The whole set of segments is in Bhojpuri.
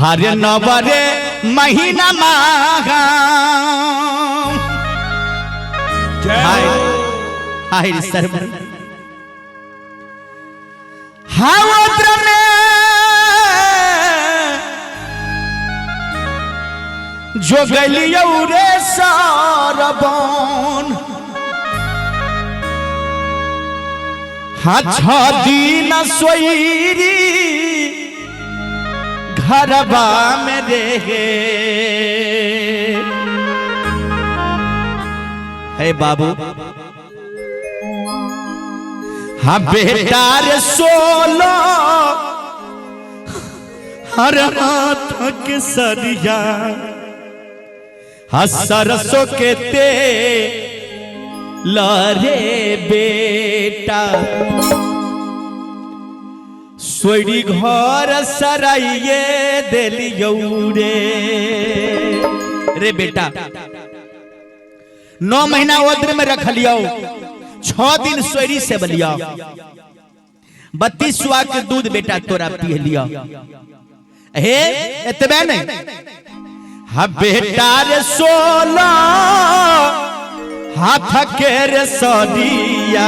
हर नवरे महीना मागा हाय सर्व हावद्र में जो गलियो रे सारबन हा दिन सोईरी घरबा में रहे है बाबू हाँ बेटा रे सोलो हर हाथ के सरिया हाँ सरसों के ते लारे बेटा सोड़ी घर सराइए देलियो रे बेटा 9 महीना ओद्र में रख लियो 6 दिन सोरी से बलिया 32 सुआ के दूध बेटा तोरा पी लिया हे एतबे नहीं हा बेटा रे 16 हाथ के रे सदिया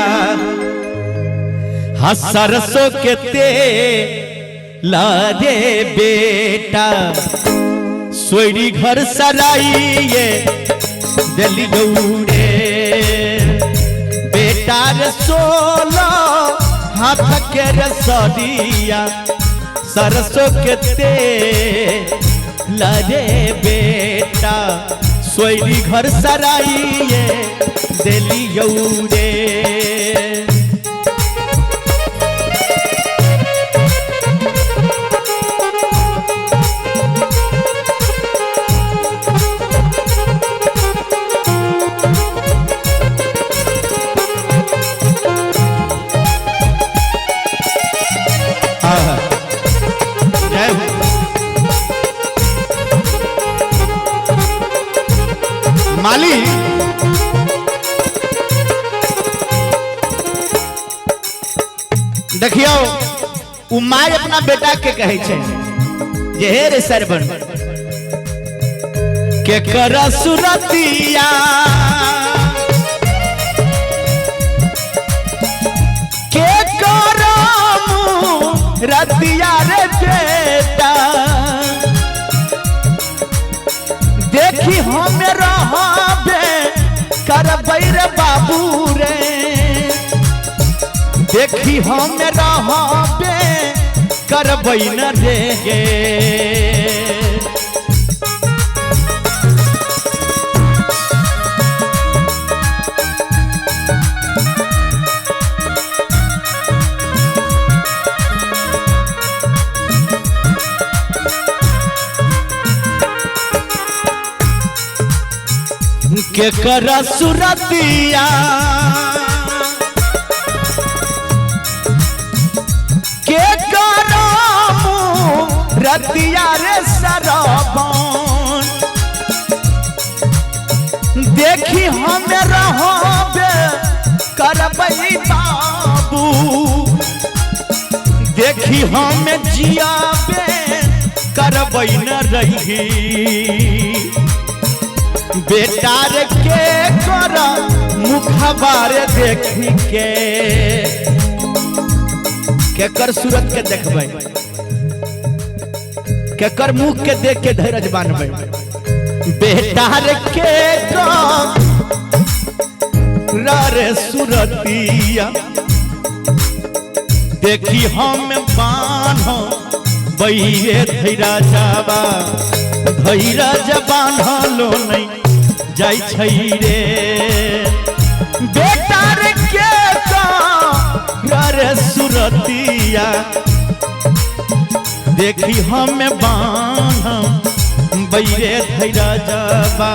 हा सरसों के ते लारे बेटा सोरी घर सराइए दिल्ली गौरे बेटा रे 16 हाथ के रे सदिया सरसों के ते लारे बेटा सोरी घर सराइए दिल्ली गौरे माली देखियो उ माय अपना बेटा के कहे छे जे हे रे सरबन के कर सुरतिया के करम रतिया रे बेटा देखी हम रहबे करबै रे बाबू रे देखी हम रहबे करबै न रे के कर सुरतिया के करम रतिया रे सरबन देखी हम रहबे करबै बाबू देखी हम जियाबे करबै न रही बेटा रे के कर मुखबार देखी के कर सूरत के देखबै के कर मुख के देख के धैर्य बांधबै बेटा रे के कर रे सूरतिया देखी हम बान्हो बहिए धैर्य जावा धैर्य जबान्हलो नहीं जाय छै रे बेटा रे के रे सुरतिया देखी हम बान्ह बैरे धैर्य जाबा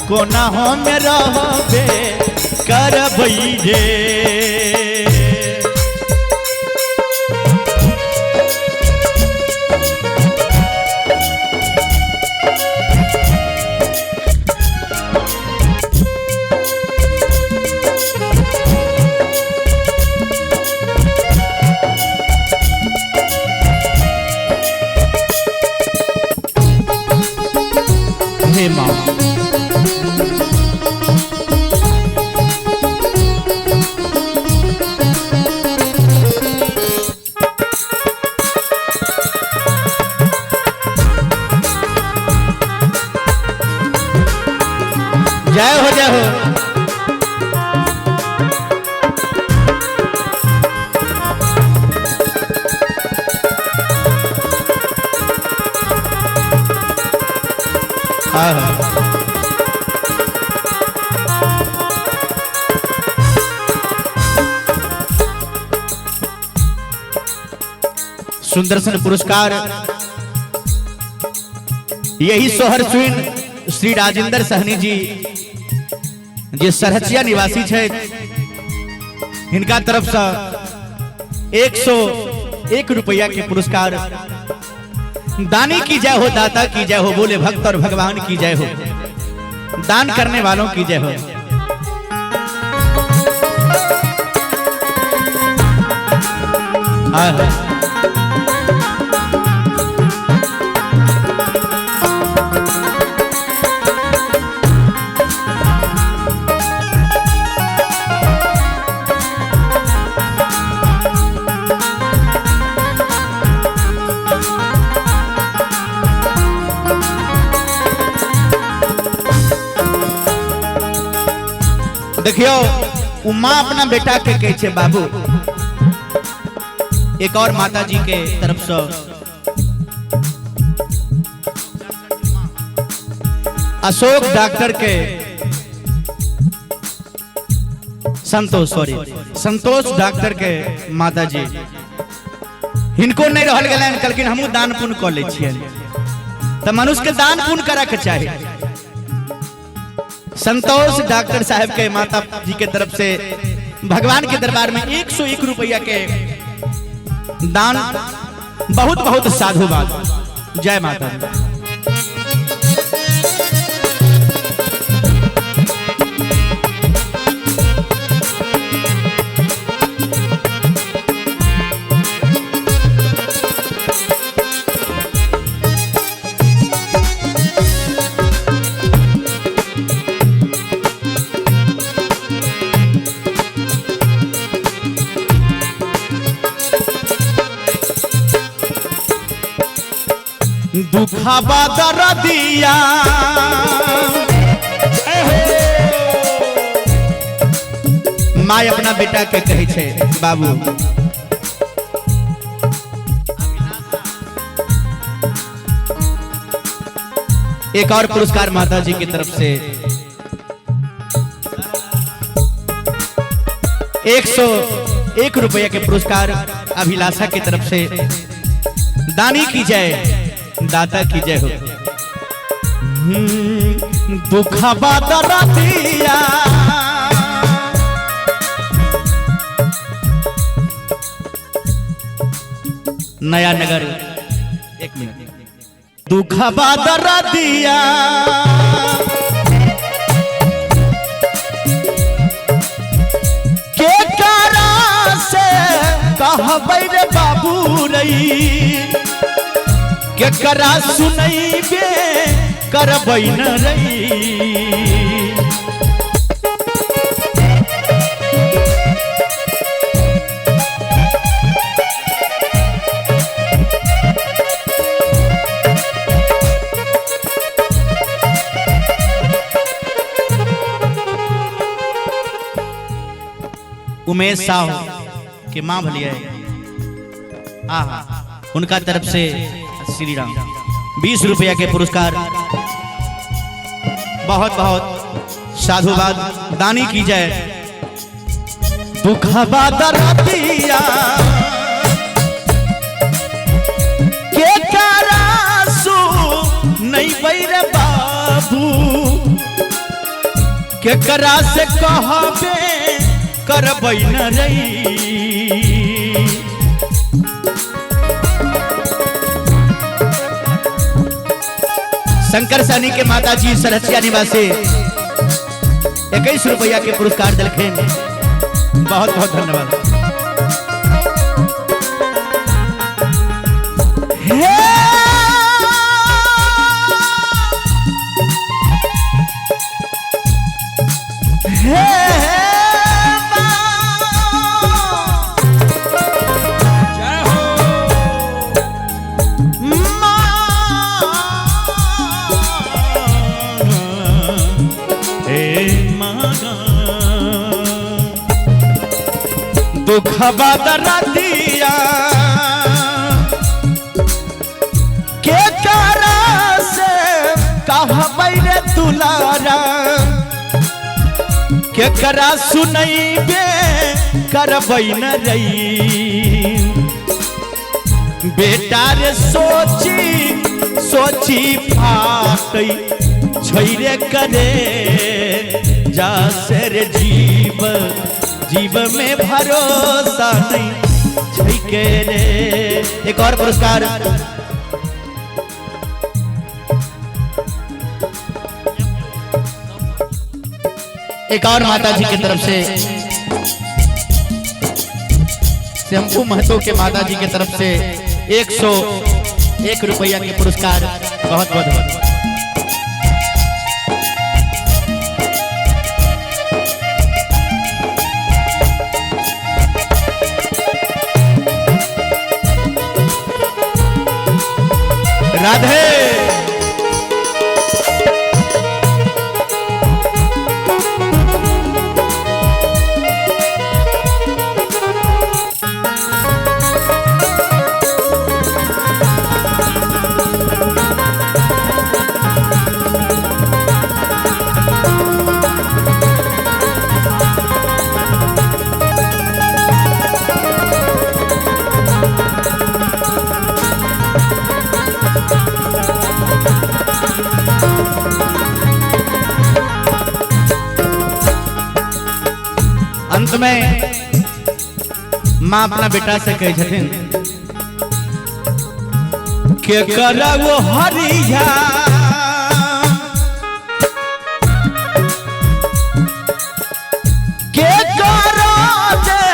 कोना हम रहबे करबै रे जय हो जय हो। सुदर्शन पुरस्कार यही सोहर सुन श्री राजेंद्र सहनी जी जे सरहचिया निवासी है, इनका तरफ से 101 रुपया के पुरस्कार। दानी की जय हो, दाता की जय हो, बोले भक्त और भगवान की जय हो, दान करने वालों की जय हो। देखियो उमा अपना बेटा के कहे छे बाबू। एक और माता जी के तरफ से अशोक डॉक्टर के संतोष डॉक्टर के माता जी इनको नहीं रहल गलन, लेकिन हमू दान पुण्य कर ले छिए। तो मनुष्य के दान पुण्य करे के चाहिए। संतोष डॉक्टर साहब के माता जी के तरफ से भगवान के दरबार में 101 रुपया के दान, बहुत बहुत साधुवाद। जय माता दी। दुखा बादर दिया माय अपना बेटा के कहे छे बाबू। एक और पुरस्कार माता जी की तरफ से 101 रुपया के पुरस्कार अभिलाषा की तरफ से। दानी की जय, दाता की जय हो। दुखा बादर दिया नया नगर, 1 मिनट। दुखा बादर दिया के करा से कहबै रे बाबू रही, के करा सुनैबे करबै न रही। उमेश साहू के मां भलिया उनका तरफ से श्री राम 20 रुपया के पुरस्कार। बहुत बहुत साधुवाद। दानी की जय। दुखा बादर दिया के करासु नहीं बैर बाबू, के करा से कहबे करबै न रही। शंकर सहनी के माता जी सरहचिया निवासी 21 रुपया के पुरस्कार दिलखिन। बहुत बहुत धन्यवाद। दुखबा दर्दिया के करा से कहबै रे दुलारा के करा सुनैबे करबै न रही बेटा रे सोची सोची फाटै छैरे करे जा से रे जीव जीव में भरोसा नहीं छै के रे। एक और पुरस्कार एक और माता जी की तरफ से शंभू महतो के माता जी की तरफ से 101 रुपया के पुरस्कार बहुत बहुत राधे। अंत में माँ अपना बेटा से कहे छथिन के करबो हरिया के करो दे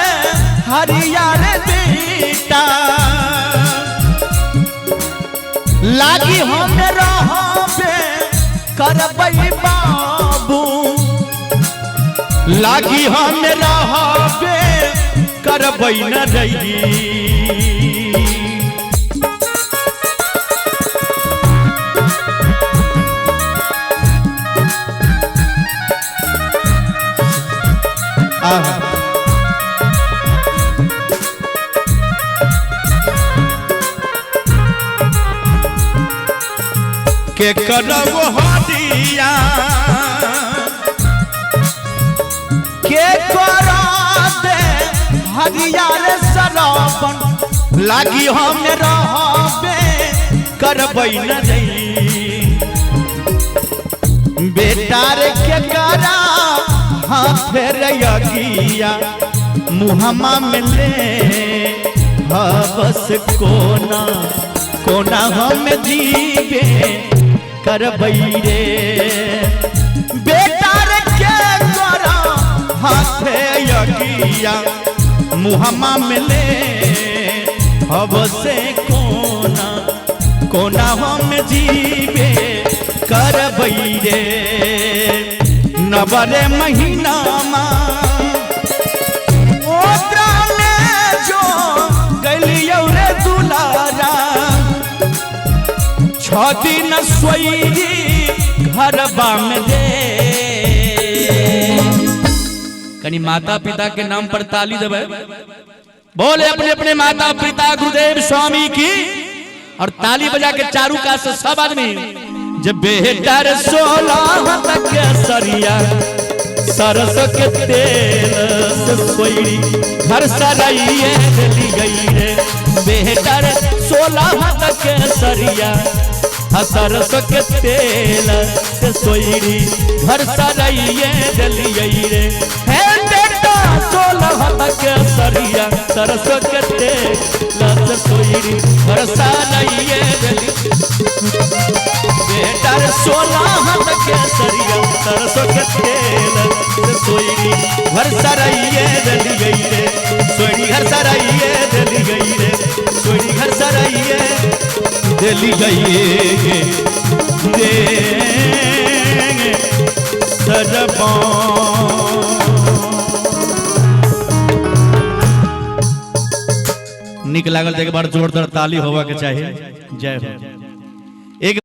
हरिया रे बेटा लागी हम रहबे करबै बाबू लागी हम रहबे करबै न रही के करबो हरिया के करा दे हरिया रे सराबन लागी हम रहबे करबै न रही बेटा रे के करा हाथ रे अगिया मुहम्मा में ले बस कोना कोना हम जीवे करबै रे बेटा रे के करा हाथ अगिया मुहम्मा में ले अब से कोना कोना हम जीवे करबै रे नवरे महीना ओकरा में जो गलियौ रे दुलारा 6 दिन सोईरी घरबा में रे कनी माता पिता के नाम पर ताली देवे बोले अपने अपने माता पिता गुरुदेव स्वामी की और ताली बजा के चारू का से सब आदमी जब बेटा रे 16 तक सरिया सरस के तेल से सोईरी घर सराइए दिली गई रे बेटा रे 16 तक सरिया सरस के तेल से सोईरी घर सराइए दिली गई रे हे बेटा 16 तक सरिया सरस के तेल से सोईरी घर सराइए दिली बेटा रे 16 तक सरिया सरस के तेल से सोईरी घर सराइए दिली गई रे सोईरी घर सराइए दिली गई रे सोईरी घर सराइए दिली गई रे सरबा निक लागल तो एक बार जोरदार ताली होवा के चाहिए। जय हो।